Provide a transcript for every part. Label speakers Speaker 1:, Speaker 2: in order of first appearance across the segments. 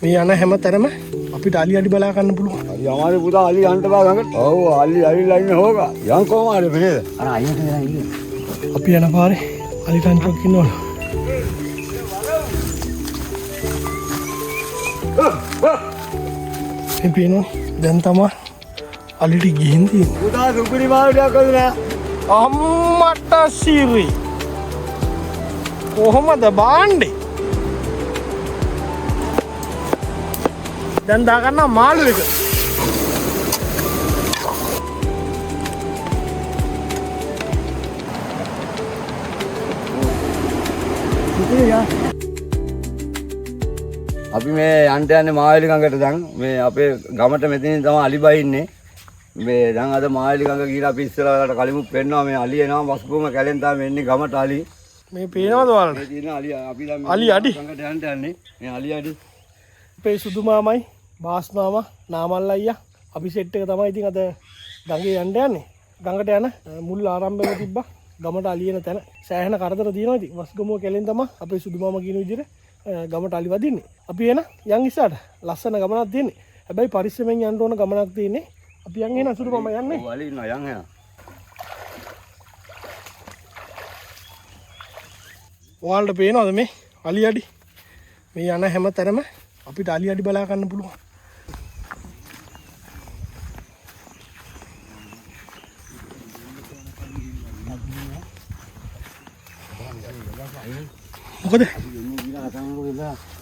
Speaker 1: මේ යන හැම තැනම අපිට අලි අඩි බලා ගන්න පුළුවන්.
Speaker 2: हमारे पुता अली हंट बा गंगट ओ अली अली लाइन में होगा यहां को हमारे फिर अरे आइए तो आइए
Speaker 1: අපි යන පාරේ අලි ටන්ටක් ඉන්නවලු. මේ පේනවා දැන් තමයි අලිට ගිහින් තියෙන්නේ.
Speaker 2: पुता सुपरी मार करना
Speaker 1: අම්මට සිරි කොහොමද බාන්නේ? දැන් දාගන්න මාළු එක.
Speaker 2: අපි මේ යන්ට යන්නේ මාවැලි ගඟට දැන් මේ අපේ ගමට මෙතනින් තමයි අලිබයි ඉන්නේ මේ දැන් අද මාවැලි ගඟ ගිහලා අපි ඉස්සරහට කලිමුත් පෙන්නවා මේ අලි එනවා වස්කුම කැලෙන් තමයි එන්නේ ගමට අලි
Speaker 1: මේ පේනවද ඔයාලට?
Speaker 2: මේ තියෙන අලි අපි දැන්
Speaker 1: අලි අඩි
Speaker 2: ගඟට යන්න යන්නේ මේ අලි අඩි
Speaker 1: අපේ සුදු මාමයි බාස් මාමා නාමල් අයියා අපි සෙට් එක තමයි ඉතින් අද ගඟේ යන්න යන්නේ. ගඟට යන මුල් ආරම්භයම තිබ්බා ගමට අලියන තැන සෑහෙන කරදර තියෙනවා. ඉතින් වස්ගමුව කැලෙන් තමයි අපේ සුදු මාමා කියන විදිහට ගමට අලි වදින්නේ. අපි එන යන් ඉස්සරහට ලස්සන ගමනක් තියෙන්නේ. හැබැයි පරිස්සමෙන් යන්න ඕන ගමනක් තියෙන්නේ. අපි යන් එන සුදු මාමා යන්නේ.
Speaker 2: ඔය අලි ඉන්නවා යන් එනවා.
Speaker 1: ඔයාලට පේනවද මේ අලි අඩි? මේ යන හැම තැනම අපිට අලි අඩි බලා ගන්න පුළුවන්. මොකද?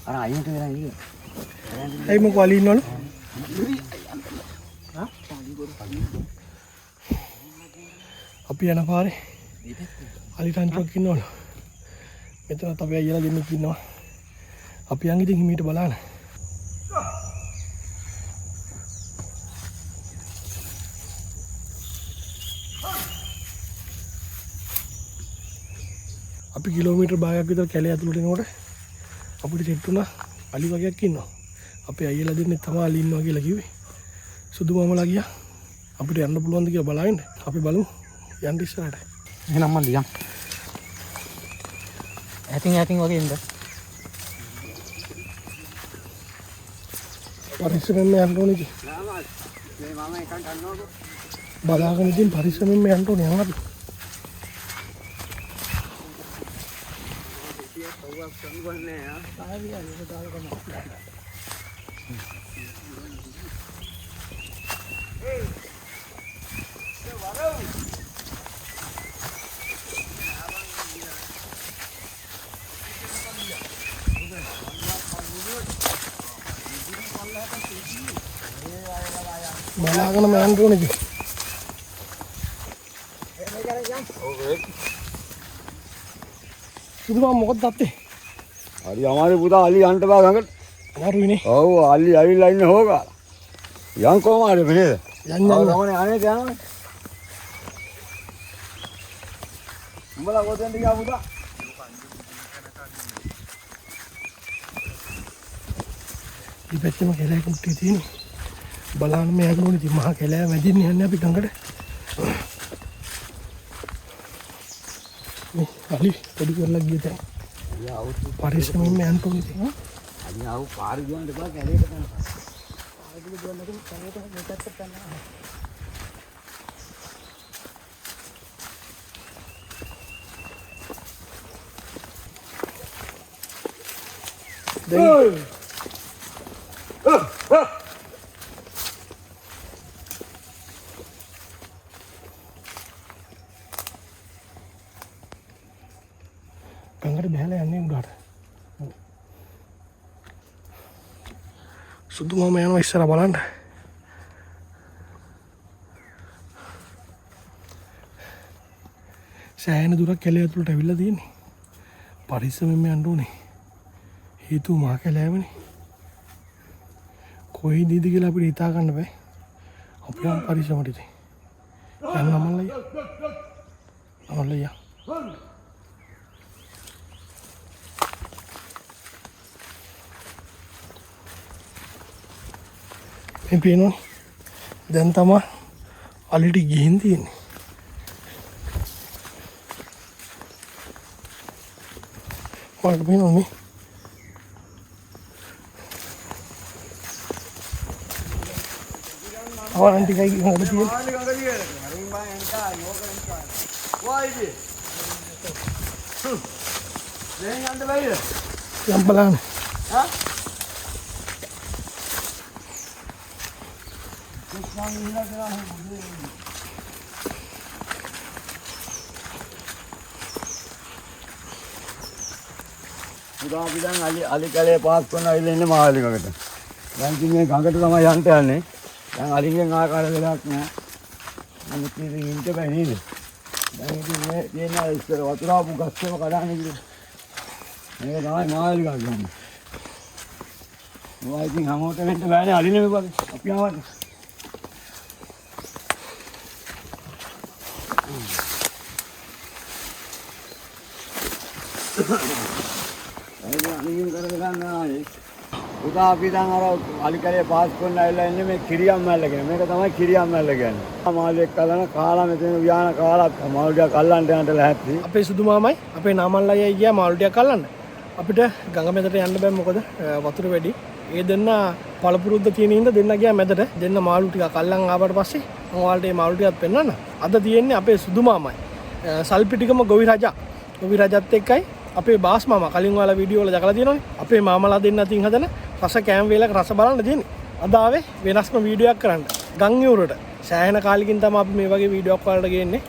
Speaker 2: අර අයියට වෙලා ඉන්නේ.
Speaker 1: ඇයි මොකෝ අලි ඉන්නවලු? අපි යන පාරේ අලි ටන්ටක් ඉන්නවලු. මෙතනත් අපි අයියලා දෙන්නෙක් ඉන්නවා. අපි යන් ඉතින් හිමීට බලන්න. අපි කිලෝමීටර් භාගයක් විතර කැලේ ඇතුළට එනකොට අපිට සෙට් වුණා අලි වගේක් ඉන්නවා. අපේ අයියලා දෙන්නෙක් තමයි අලි ඉන්නවා කියලා කිව්වේ. සුදු මාමලා ගියා. අපිට යන්න පුළුවන්ද කියලා බලන්න. අපි බලමු යන්න ඉස්සරහට.
Speaker 3: එහෙනම් මම ලියන්. ඇතින් වගේ ඉන්න.
Speaker 1: පරිස්සමෙන් යන්න ඕනේ ඉතින්.
Speaker 2: මේ මම එකක් ගන්නවද?
Speaker 1: බලාගෙන ඉතින් පරිස්සමෙන් යන්න ඕනේ යන්න අපි. බලාගෙන යන්න ඕනේ ඉතින්. සුදු මාමා මොකද දත්තේ?
Speaker 2: अरे हमारे पुता अली हंट बा गंगट
Speaker 1: අමාරුයිනේ.
Speaker 2: ओ अली अली लाइन में होगा यहां को हमारे फिर
Speaker 1: යන්න යන්න.
Speaker 2: हमारे आने क्या है उम्बला गोतें दिया पुता
Speaker 1: මේ පැත්තෙම කැලෑ කුට්ටිය තියෙනවා. බලන්න මේ යන්න ඕනේ ඉතින් මහා කැලෑ මැදින් යන්නේ අපි ගඟට. මේ අලි පොඩි කරලා ගිය තැන. පරිස්සමෙන් යන්න ඕනේ ඉතින්.
Speaker 2: अभी आओ पार गया देखा कैले का
Speaker 1: ගඟට බහලා යන්නේ උඩට. සුදු මාමා යනවා ඉස්සර බලන්න. සෑහෙන දුරක් කැලේ ඇතුළට ඇවිල්ලා තියෙන්නේ. පරිස්සමෙන් යන්න ඕනේ. හේතුව මහා කැලෑවනේ. කොයිදීද කියලා අපිට හිතා ගන්න බෑ. අපි යම් පරිස්සමට ඉතින්. යන්න අමල්ලయ్యා. අමල්ලయ్యා. මේ පේනවා දැන් තමයි අලිට ගිහින් තියෙන්නේ. ඔයාලට පේනවද මේ? අවරන් ටිකයි ගඟට තියෙන.
Speaker 2: මාළි ගඟ දිගේ. හරින් බං එන්කා යෝක එන්කා. කොයිද? දැන් යන්න බැරිද?
Speaker 1: යම් බලන්න.
Speaker 2: හා? පුරා අපි දැන් අලි කැලේ පාස් කරන අයිල ඉන්නේ මාළි ගඟට. දැන් ඉතින් මේ ගඟට තමයි යන්න යන්නේ. දැන් අලිගෙන් ආකාර වෙලක් නෑ. අනිත් ඉතින් ඉන්න බෑ නේද? දැන් ඉතින් මේ තියෙන ඉස්සර වතුර ආපු ගස්සම කඩාගෙන ඉන්නේ. මේක තමයි මාළි ගඟ කියන්නේ. ඔය ඉතින් හැමෝටම වෙන්න බෑනේ අලි නෙමෙයි වගේ. අපි ආවනේ. අනිකින් කරගෙන ආයේ උදා අපි දැන් අර අලි කැලේ පාස් කරන අයලා ඉන්නේ මේ කිරියම් මැල්ල කියන. මේක තමයි කිරියම් මැල්ල කියන්නේ. මාළුවෙක් කලන කාලා මෙතන උයාන කාලා මාළුටියක් අල්ලන්න යන්න ලැහැත්ති.
Speaker 1: අපේ සුදු මාමයි අපේ නාමල්ලයි ගියා මාළු ටිකක් අල්ලන්න. අපිට ගඟ මැදට යන්න බෑ මොකද වතුර වැඩි. ඒ දෙන්න පළපුරුද්ද තියෙන ඉඳ දෙන්න ගියා මැදට. දෙන්න මාළු ටිකක් අල්ලන් ආවට පස්සේ මම ඔයාලට මේ මාළු ටිකක් පෙන්නන්න. අද තියෙන්නේ අපේ සුදු මාමයි. සල්පිටිකම ගොවි රජා. ගොවි රජත් එක්කයි අපේ බාස් මාමා කලින් ඔයාලා වීඩියෝ වල දැකලා තියෙනවනේ. අපේ මාමලා දෙන්න අතින් හදන රස කෑම වේලක රස බලන්න තියෙන්නේ. අද ආවේ වෙනස්ම වීඩියෝ එකක් කරන්න. ගම් යුරට සෑහෙන කාලෙකින් තමයි අපි මේ වගේ වීඩියෝ එකක් ඔයාලට ගේන්නේ.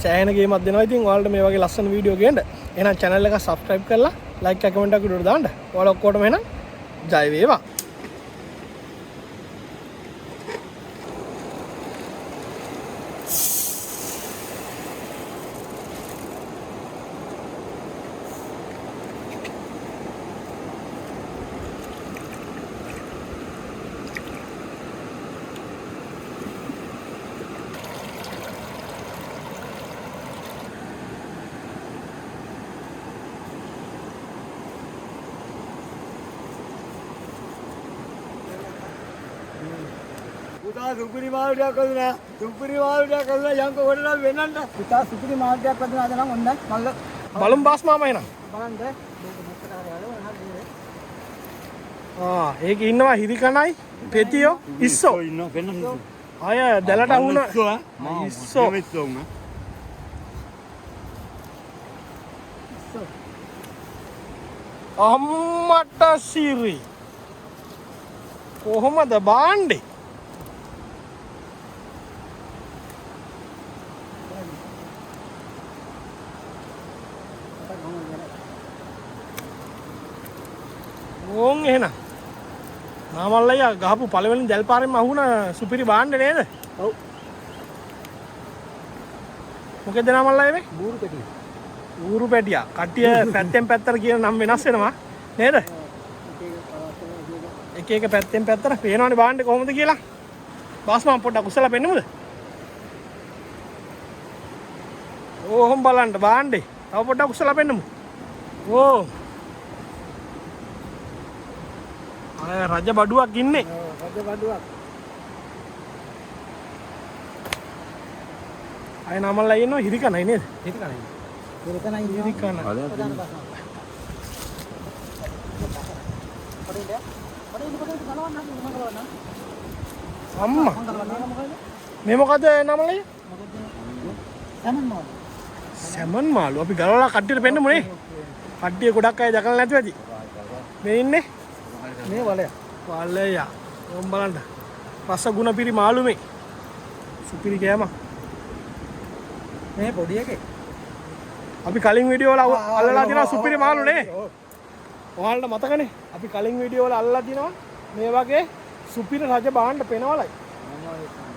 Speaker 1: සෑහෙන ගේමක් දෙනවා. ඉතින් ඔයාලට මේ වගේ ලස්සන වීඩියෝ ගේන්න. එහෙනම් channel එක subscribe කරලා like එක comment එකක් උඩට දාන්න. ඔයාලා ඔක්කොටම එහෙනම් ජය වේවා.
Speaker 2: පුතා සුපිරි මාළුටියක් හදුනා. සුපිරි මාළුටියක් හදුනා යන්කෝ වඩලා වෙන්නන්න.
Speaker 3: පුතා සුපිරි මාර්ගයක් වදිනාද නම් ඔන්න මල්ල
Speaker 1: බලමු බාස් මාමා එහෙනම්.
Speaker 3: බලන්න
Speaker 1: ඒක ඉන්නවා හිරිකණයි පෙතියෝ ඉස්සෝ.
Speaker 2: ඉන්නවා වෙන්නන්න.
Speaker 1: අය දැලට අහුන ඉස්සෝ. අම්මට සිරි කොහොමද බාණ්ඩේ? ඕන් එහෙනම් නාමල්ලయ్య ගහපු පළවෙනි දැල් පාරෙන්ම අහුන සුපිරි බාණ්ඩේ නේද?
Speaker 3: ඔව්.
Speaker 1: මොකද නාමල්ලయ్య මේ?
Speaker 3: බූරු පෙටි.
Speaker 1: ඌරු පැටියා. කට්ටිය පැත්තෙන් පැත්තට කියන නම් වෙනස් වෙනවා නේද? එක එක පැත්තෙන් පැත්තට පේනවනේ බාණ්ඩේ කොහොමද කියලා. බාස් මම පොඩ්ඩක් උස්සලා පෙන්නමුද? ඕහොම බලන්න බාණ්ඩේ. තව පොඩ්ඩක් උස්සලා පෙන්නමු. ඕ. අය රජ බඩුවක් ඉන්නේ.
Speaker 3: රජ බඩුවක්.
Speaker 1: අය නමල්ලා ඉන්නවා හිරිකණයි නේද?
Speaker 3: හිරිකණයි. හිරිකණයි
Speaker 1: හිරිකණ. අම්මා මේ මොකද නමලේ?
Speaker 3: සැමන් මාළු.
Speaker 1: සැමන් මාළු අපි ගලවලා කට්ටියට පෙන්නමු නේ. කට්ටිය ගොඩක් අය දැකලා නැතුව ඇති. මේ ඉන්නේ
Speaker 3: මේ වලය.
Speaker 1: වලය. ඕම් බලන්න. රස ගුණ පිරි මාළු මේ. සුපිරි කෑම.
Speaker 3: මේ පොඩි එකේ.
Speaker 1: අපි කලින් වීඩියෝ වල අල්ලලා තියෙනවා සුපිරි මාළු නේ. ඔයාලට මතකනේ? අපි කලින් වීඩියෝ වල අල්ලලා තියෙනවා මේ වගේ සුපිරි රජ බාණ්ඩ පෙනවලයි.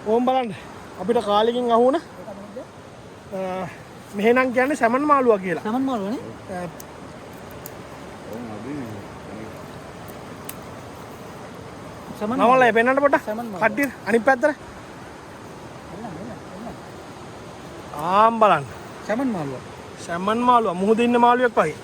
Speaker 1: ඕම් බලන්න. අපිට කාලෙකින් අහුණ මෙහෙනම් කියන්නේ සැමන් මාළුවා කියලා.
Speaker 3: සැමන් මාළුවනේ. සැමන්
Speaker 1: නවලයි පෙන්නන්න පොඩ්ඩක්.
Speaker 3: සැමන් මාළු.
Speaker 1: කට්ටිය අනිත් පැත්තට. ආම් බලන්න.
Speaker 3: සැමන් මාළුවා.
Speaker 1: සැමන් මාළුවා මුහුදේ ඉන්න මාළුවෙක් වගේ.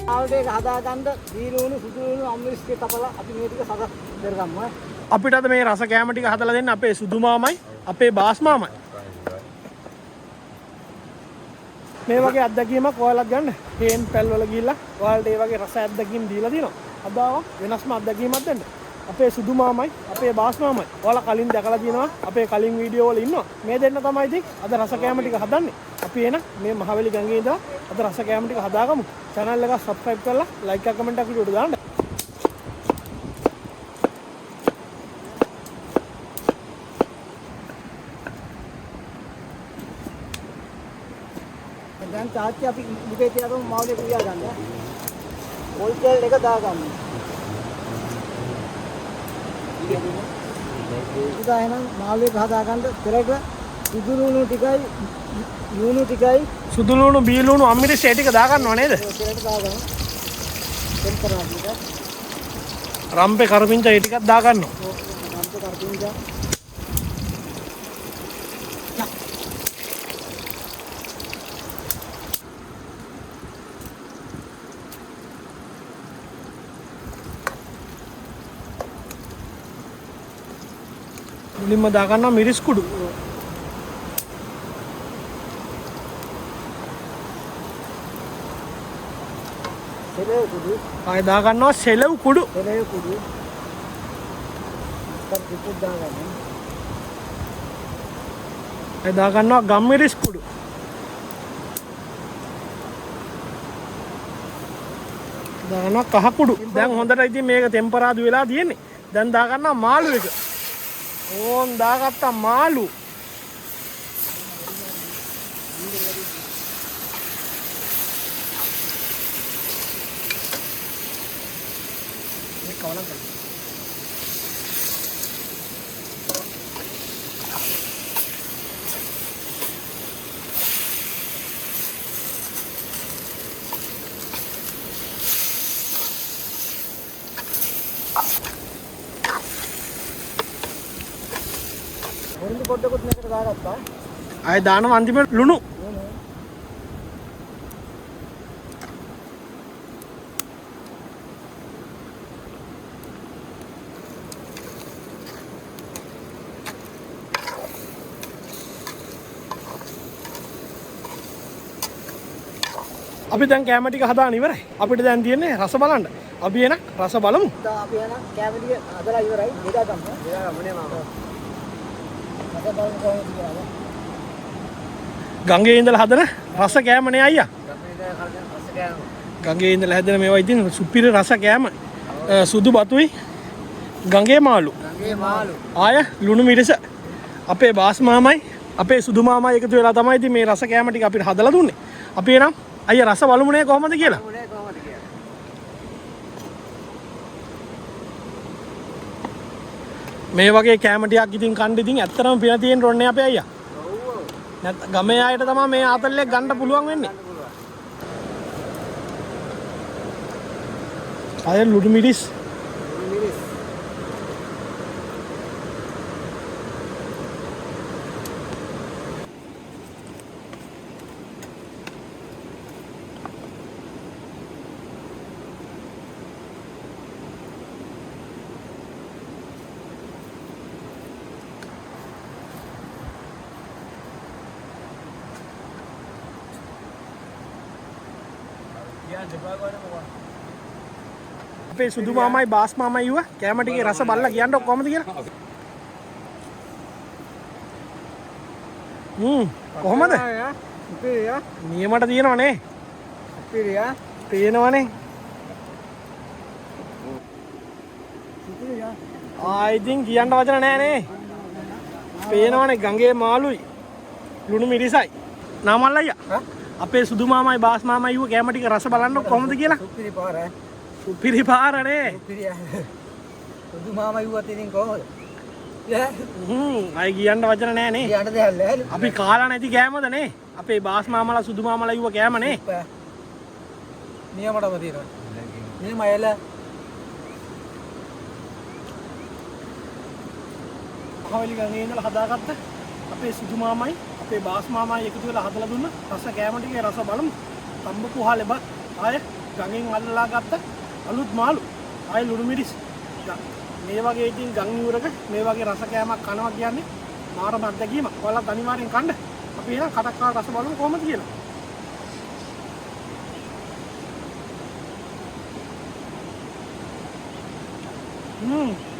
Speaker 3: ආවල් දෙක හදාගන්න දීලුණු සුදුලුණු අම්මිරිස් ටික තපලා අපි මේ ටික සදා කරගමු ඈ.
Speaker 1: අපිට අද මේ රස කෑම ටික හදලා දෙන්න අපේ සුදු මාමයි අපේ බාස් මාමයි. මේ වගේ අත්දැකීමක් ඔයාලත් ගන්න. හේන් පැල් වල ගිහිල්ලා ඔයාලට මේ වගේ රස අත්දැකීම් දීලා දිනවා. අද ආවා වෙනස්ම අත්දැකීමක් දෙන්න. අපේ සුදු මාමයි අපේ බාස් මාමයි. ඔයාලා කලින් දැකලා තියෙනවා අපේ කලින් වීඩියෝ වල ඉන්නවා. මේ දෙන්න තමයි ඉතින් අද රස කෑම ටික හදන්නේ. අපි එන මේ මහවැලි ගඟේ ඉඳලා අද රස කෑම ටික හදාගමු. channel එක subscribe කරලා like එක comment එකක් වීඩියෝට දාන්න.
Speaker 3: දැන් තාත්ති අපි මුකේ තියාගමු මාළුවේ ක්‍රියා ගන්න. ඕල් තෙල් එක දාගමු. ඉතින් එහෙනම් මාළුවේ හදාගන්න පෙරට සුදු ලුණු ටිකයි ලුණු ටිකයි
Speaker 1: සුදු ලුණු බී ලුණු අම්මිරිස් ඒ ටික දාගන්නව නේද?
Speaker 3: පෙරට දාගමු. ටෙම්පරාදුර.
Speaker 1: රම්පේ කරපිංචා ඒ ටිකක් දාගන්නවා.
Speaker 3: රම්ප කරපින්ජා.
Speaker 1: මුලින්ම දාගන්නවා මිරිස් කුඩු.
Speaker 3: සෙලෙව් කුඩු.
Speaker 1: ආයෙ දාගන්නවා සෙලව් කුඩු.
Speaker 3: සෙලෙව් කුඩු. ටිකක් දාගන්න.
Speaker 1: ආයෙ දාගන්නවා ගම්මිරිස් කුඩු. දාගන්නවා කහ කුඩු. දැන් හොඳට ඉතින් මේක ටෙම්පරාදු වෙලා තියෙන්නේ. දැන් දාගන්නවා මාළු එක. ඕන් දාගත්තා මාළු.
Speaker 3: හොරුදු පොඩ්ඩකුත් මේකට දාගත්තා.
Speaker 1: ආයෙ දානවා අන්තිමට ලුණු. අපි දැන් කැම ටික හදාන ඉවරයි. අපිට දැන් තියෙන්නේ රස බලන්න. අපි එන රස බලමු.
Speaker 3: දැන් අපි යන කැමරිය හදලා ඉවරයි. බෙදාගමු. බෙදාගමු නේ මාමා. රස බලමු කොහොමද කියලා.
Speaker 1: ගඟේ ඉඳලා හදන රස කෑම නේ අයියා.
Speaker 3: රස කෑම.
Speaker 1: ගඟේ ඉඳලා හැදෙන මේවා ඉතින් සුපිරි රස කෑම. සුදු බතුයි ගඟේ මාළු.
Speaker 3: ගඟේ මාළු.
Speaker 1: ආය ලුණු මිරිස. අපේ බාස් මාමයි අපේ සුදු මාමයි එකතු වෙලා තමයි ඉතින් මේ රස කෑම ටික අපිට හදලා දුන්නේ. අපි එනම් අයියා රස බලමු නේ කොහොමද කියලා. මේ වගේ කෑම ටිකක් ඉතින් කන්න ඉතින් ඇත්තටම පින තියෙන්න ඕනේ අපේ අයියා.
Speaker 3: ඔව්.
Speaker 1: නැත්නම් ගමේ අයට තමයි මේ ආතල්ලේ ගන්න පුළුවන් වෙන්නේ. අය ලුණු මිරිස්.
Speaker 3: මිරිස්.
Speaker 1: අපේ සුදු මාමයි බාස් මාමයි යුව කෑම ටිකේ රස බලලා කියන්න කොහොමද කියලා. කොහොමද?
Speaker 3: ඉතිරියා.
Speaker 1: නියමට තියෙනවනේ.
Speaker 3: ඉතිරියා.
Speaker 1: පේනවනේ.
Speaker 3: ඉතිරියා.
Speaker 1: ඉතින් කියන්න වචන නැහැ නේ. පේනවනේ ගඟේ මාළුයි ලුණු මිරිසයි. නාමල් අයියා. අපේ සුදු මාමයි බාස් මාමයි යුව කෑම ටික රස බලන්න කොහොමද කියලා.
Speaker 3: සුපිරි පාර ඈ.
Speaker 1: සුපිරි පාරනේ.
Speaker 3: සුපිරියා. සුදු මාමා යුවත් ඉතින් කොහොමද?
Speaker 1: අය කියන්න වචන නැහැ නේ.
Speaker 3: කියන්න දෙයක් නැහැ.
Speaker 1: අපි කාලා නැති කෑමද නේ. අපේ බාස් මාමලා සුදු මාමලා යුව කෑම නේ.
Speaker 3: නියමටම තියෙනවා. නියමයල
Speaker 1: මහවැලි ගඟේ ඉඳලා හදාගත්ත අපේ සුදු මාමයි අපේ බාස් මාමයි එකතු වෙලා හදලා දුන්න රස කෑම ටිකේ රස බලමු. තම්බ කුහලෙ බත් ආය ගඟෙන් අල්ලලා ගත්ත අලුත් මාළු ආයි ලුණු මිරිස් මේ වගේ ඉතින් ගම් නුවරක මේ වගේ රස කෑමක් කනවා කියන්නේ මාරම අත්දැකීමක්. ඔයාලත් අනිවාර්යෙන් කන්න. අපි එහෙනම් කටක් කාලා රස බලමු කොහොමද කියලා.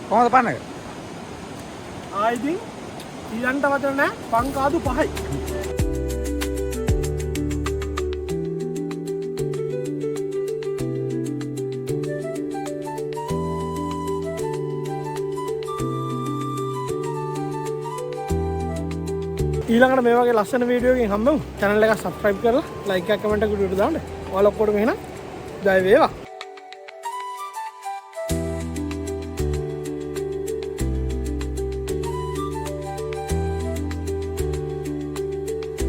Speaker 3: කොහොමද පන්නක?
Speaker 1: ආයිදින් ඊළඟට වදන නෑ පංකාදු 5යි. ඊළඟට මේ වගේ ලස්සන වීඩියෝ එකකින් හම්බෙමු. channel එක subscribe කරලා like එකක් comment එකක් උඩට දාන්න. ඔයාලා ඔක්කොටම එහෙනම් ජය වේවා.